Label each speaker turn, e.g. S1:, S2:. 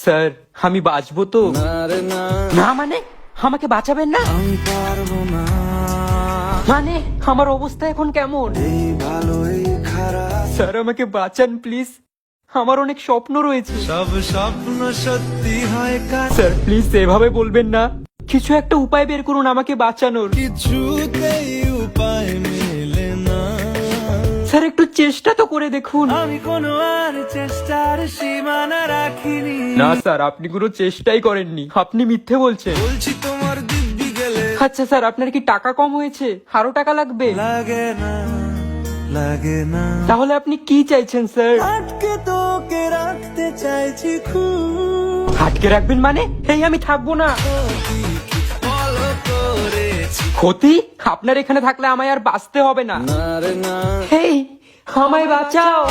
S1: Sir আমি বাঁচবো তো? না মানে আমাকে বাঁচাবেন না? মানে আমার অবস্থা এখন কেমন? স্যার আমাকে বাঁচান প্লিজ, আমার অনেক স্বপ্ন রয়েছে।
S2: সব স্বপ্ন সত্যি হয়
S1: স্যার প্লিজ এভাবে বলবেন না, কিছু একটা উপায় বের করুন আমাকে বাঁচানোর।
S2: কিছুতেই উপায় মেলে না।
S1: স্যার একটু চেষ্টা তো করে দেখুন।
S2: আমি কোনো আর চেষ্টার সীমানা রাখিনি।
S1: না স্যার আপনি কোনো চেষ্টাই করেননি, আপনি মিথ্যে বলছেন।
S2: বলছি তোমার দিব্যি গেলে
S1: আচ্ছা স্যার আপনার কি টাকা কম হয়েছে, আরো টাকা লাগবে?
S2: লাগে না, লাগে না।
S1: তাহলে আপনি কি চাইছেন স্যার?
S2: আটকে তোকে রাখতে চাইছি খুব।
S1: আটকে রাখবেন মানে? এই আমি থাকবো না।
S2: ফলো করেছি
S1: ক্ষতি? আপনার এখানে থাকলে আমায় আর বাঁচতে হবে না।
S2: না রে না।
S1: হেই আমায় বাঁচাও।